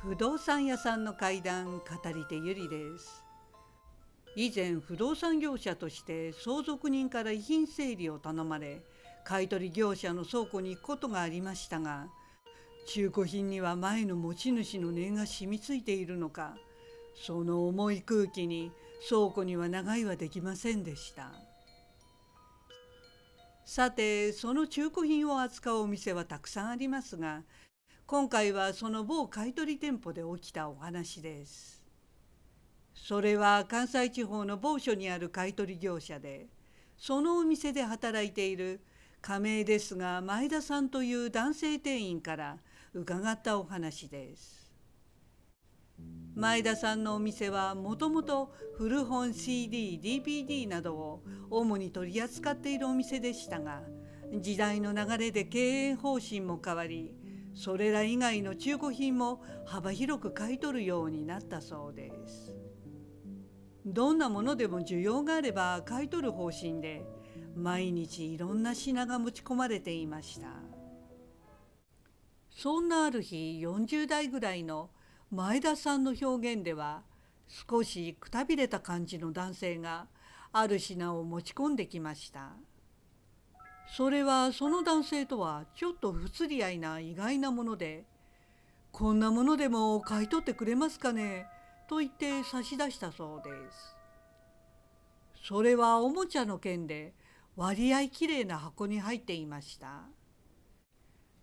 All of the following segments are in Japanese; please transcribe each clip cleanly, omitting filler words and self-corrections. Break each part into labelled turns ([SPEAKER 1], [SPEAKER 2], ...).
[SPEAKER 1] 不動産屋さんの怪談、語り手ゆりです。以前不動産業者として相続人から遺品整理を頼まれ、買取業者の倉庫に行くことがありましたが、中古品には前の持ち主の念が染みついているのか、その重い空気に倉庫には長居はできませんでした。さて、その中古品を扱うお店はたくさんありますが、今回はその某買取店舗で起きたお話です。それは関西地方の某所にある買取業者で、そのお店で働いている仮名ですが前田さんという男性店員から伺ったお話です。前田さんのお店はもともと古本 CD、DVD などを主に取り扱っているお店でしたが、時代の流れで経営方針も変わり、それら以外の中古品も幅広く買い取るようになったそうです。どんなものでも需要があれば買い取る方針で、毎日いろんな品が持ち込まれていました。そんなある日、40代ぐらいの前田さんの表現では、少しくたびれた感じの男性がある品を持ち込んできました。それはその男性とはちょっと不釣り合いな意外なもので、こんなものでも買い取ってくれますかねと言って差し出したそうです。それはおもちゃの剣で割合きれいな箱に入っていました。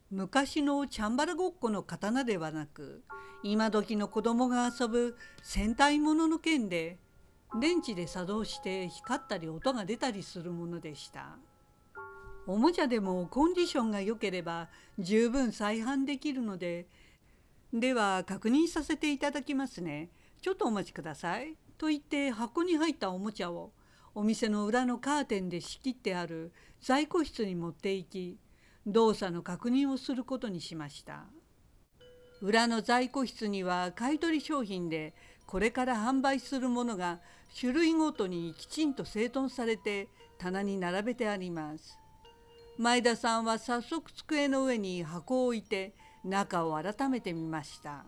[SPEAKER 1] 昔のチャンバラごっこの刀ではなく、今時の子供が遊ぶ戦隊ものの剣で、電池で作動して光ったり音が出たりするものでした。おもちゃでもコンディションが良ければ十分再販できるので、では確認させていただきますね。ちょっとお待ちください。と言って箱に入ったおもちゃをお店の裏のカーテンで仕切ってある在庫室に持って行き、動作の確認をすることにしました。裏の在庫室には買取商品でこれから販売するものが種類ごとにきちんと整頓されて棚に並べてあります。前田さんは早速机の上に箱を置いて中を改めてみました。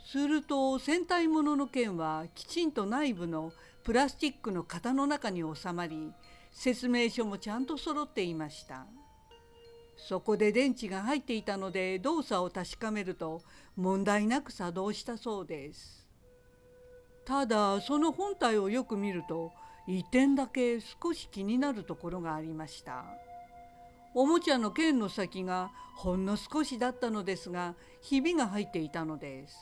[SPEAKER 1] すると戦隊ものの剣はきちんと内部のプラスチックの型の中に収まり、説明書もちゃんと揃っていました。そこで電池が入っていたので動作を確かめると問題なく作動したそうです。ただその本体をよく見ると一点だけ少し気になるところがありました。おもちゃの剣の先がほんの少しだったのですが、ひびが入っていたのです。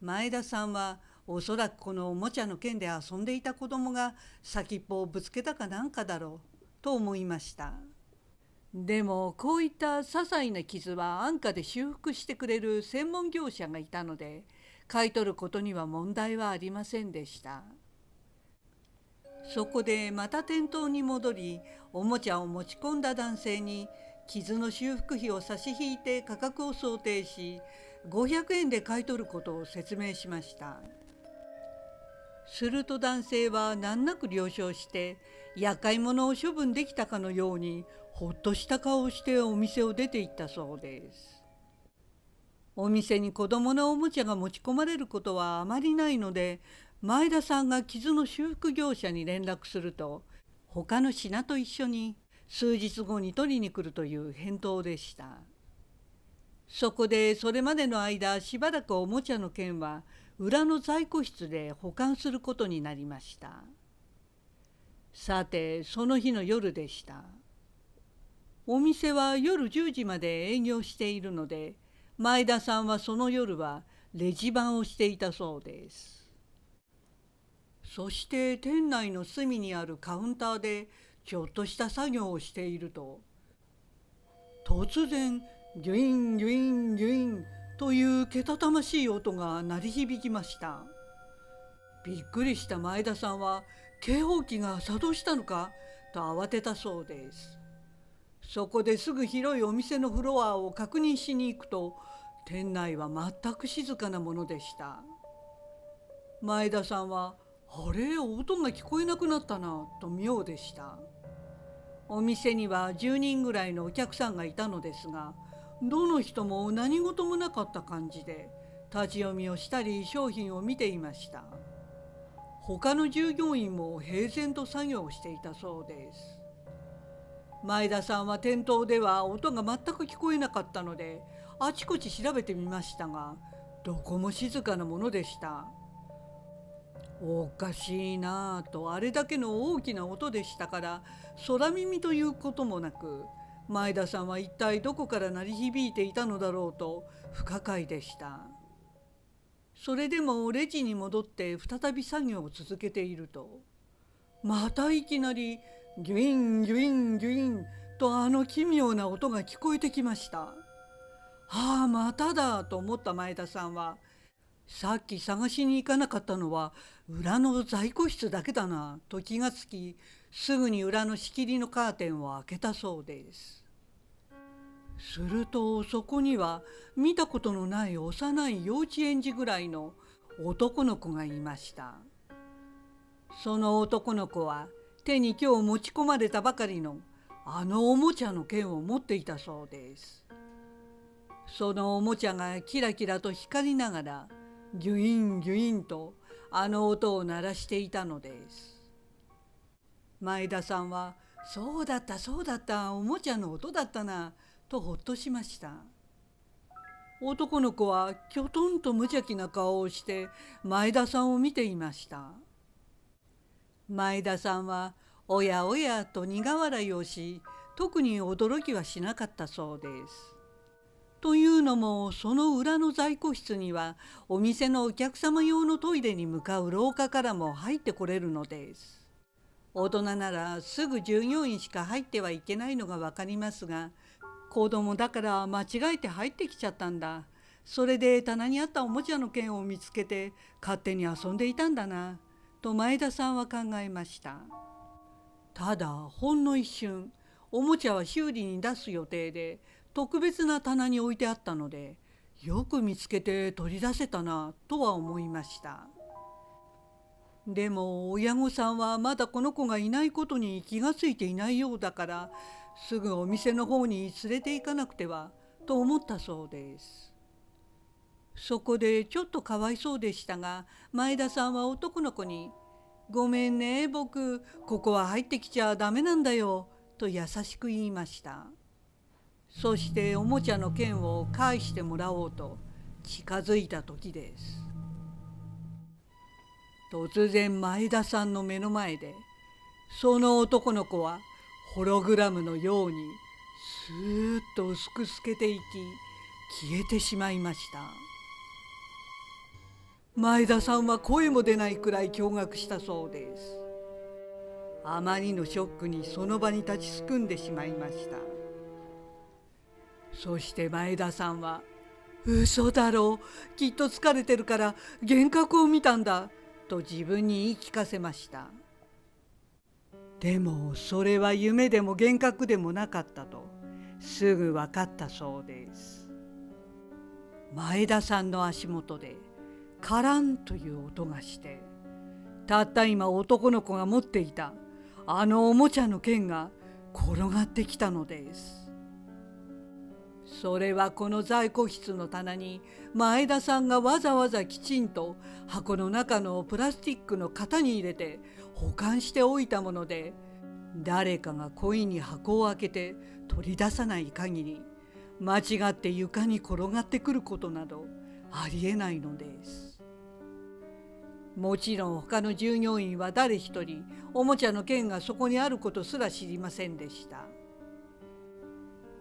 [SPEAKER 1] 前田さんはおそらくこのおもちゃの剣で遊んでいた子供が先っぽをぶつけたかなんかだろうと思いました。でもこういった些細な傷は安価で修復してくれる専門業者がいたので、買い取ることには問題はありませんでした。そこでまた店頭に戻り、おもちゃを持ち込んだ男性に傷の修復費を差し引いて価格を想定し、500円で買い取ることを説明しました。すると男性は難なく了承して、厄介者を処分できたかのようにほっとした顔をしてお店を出て行ったそうです。お店に子供のおもちゃが持ち込まれることはあまりないので、前田さんが傷の修復業者に連絡すると、他の品と一緒に数日後に取りに来るという返答でした。そこでそれまでの間しばらくおもちゃの件は裏の在庫室で保管することになりました。さてその日の夜でした。お店は夜10時まで営業しているので、前田さんはその夜はレジ番をしていたそうです。そして店内の隅にあるカウンターでちょっとした作業をしていると、突然ギュインギュインギュインというけたたましい音が鳴り響きました。びっくりした前田さんは、警報器が作動したのかと慌てたそうです。そこですぐ広いお店のフロアを確認しに行くと、店内は全く静かなものでした。前田さんは、あれ、音が聞こえなくなったなと妙でした。お店には10人ぐらいのお客さんがいたのですが、どの人も何事もなかった感じで立ち読みをしたり商品を見ていました。他の従業員も平然と作業をしていたそうです。前田さんは店頭では音が全く聞こえなかったので、あちこち調べてみましたが、どこも静かなものでした。おかしいなぁと、あれだけの大きな音でしたから空耳ということもなく、前田さんは一体どこから鳴り響いていたのだろうと不可解でした。それでもレジに戻って再び作業を続けていると、またいきなりギュインギュインギュインとあの奇妙な音が聞こえてきました。ああ、まただと思った前田さんは、さっき探しに行かなかったのは裏の在庫室だけだなと気がつき、すぐに裏の仕切りのカーテンを開けたそうです。するとそこには見たことのない幼い幼稚園児ぐらいの男の子がいました。その男の子は手に今日持ち込まれたばかりのあのおもちゃの剣を持っていたそうです。そのおもちゃがキラキラと光りながらギュインギュインとあの音を鳴らしていたのです。前田さんはそうだったそうだった、おもちゃの音だったなとほっとしました。男の子はきょとんと無邪気な顔をして前田さんを見ていました。前田さんはおやおやと苦笑いをし、特に驚きはしなかったそうです。というのも、その裏の在庫室にはお店のお客様用のトイレに向かう廊下からも入ってこれるのです。大人ならすぐ従業員しか入ってはいけないのがわかりますが、子供だから間違えて入ってきちゃったんだ。それで棚にあったおもちゃの剣を見つけて勝手に遊んでいたんだなと前田さんは考えました。ただほんの一瞬、おもちゃは修理に出す予定で特別な棚に置いてあったので、よく見つけて取り出せたなとは思いました。でも親御さんはまだこの子がいないことに気がついていないようだから、すぐお店の方に連れて行かなくてはと思ったそうです。そこでちょっとかわいそうでしたが、前田さんは男の子に「ごめんね、僕ここは入ってきちゃダメなんだよ」と優しく言いました。そしておもちゃの剣を返してもらおうと近づいた時です。突然前田さんの目の前で、その男の子はホログラムのようにスーッと薄く透けていき消えてしまいました。前田さんは声も出ないくらい驚愕したそうです。あまりのショックにその場に立ちすくんでしまいました。そして前田さんは「嘘だろう、きっと疲れてるから幻覚を見たんだ」と自分に言い聞かせました。でもそれは夢でも幻覚でもなかったとすぐ分かったそうです。前田さんの足元でカランという音がして、たった今男の子が持っていたあのおもちゃの剣が転がってきたのです。それはこの在庫室の棚に前田さんがわざわざきちんと箱の中のプラスチックの型に入れて保管しておいたもので、誰かが故意に箱を開けて取り出さない限り間違って床に転がってくることなどありえないのです。もちろん他の従業員は誰一人おもちゃの剣がそこにあることすら知りませんでした。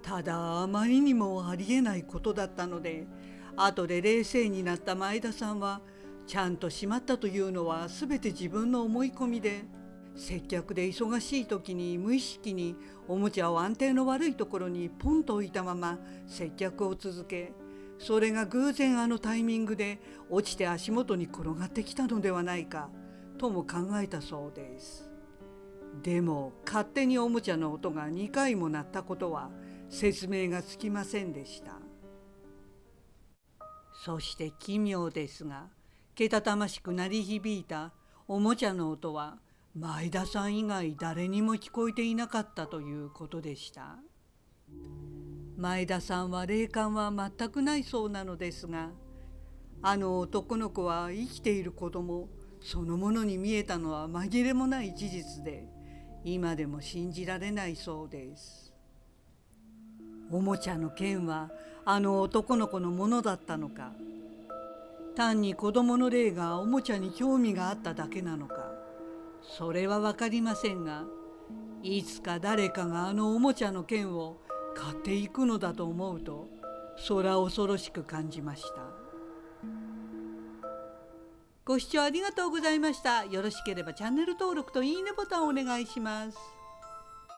[SPEAKER 1] ただあまりにもありえないことだったので、後で冷静になった前田さんは、ちゃんとしまったというのは全て自分の思い込みで、接客で忙しい時に無意識におもちゃを安定の悪いところにポンと置いたまま接客を続け、それが偶然あのタイミングで落ちて足元に転がってきたのではないかとも考えたそうです。でも勝手におもちゃの音が2回も鳴ったことは説明がつきませんでした。そして奇妙ですが、けたたましく鳴り響いたおもちゃの音は前田さん以外誰にも聞こえていなかったということでした。前田さんは霊感は全くないそうなのですが、あの男の子は生きている子供そのものに見えたのは紛れもない事実で、今でも信じられないそうです。おもちゃの剣はあの男の子のものだったのか、単に子供の霊がおもちゃに興味があっただけなのか、それは分かりませんが、いつか誰かがあのおもちゃの剣を買っていくのだと思うと、そら恐ろしく感じました。ご視聴ありがとうございました。よろしければチャンネル登録といいねボタンをお願いします。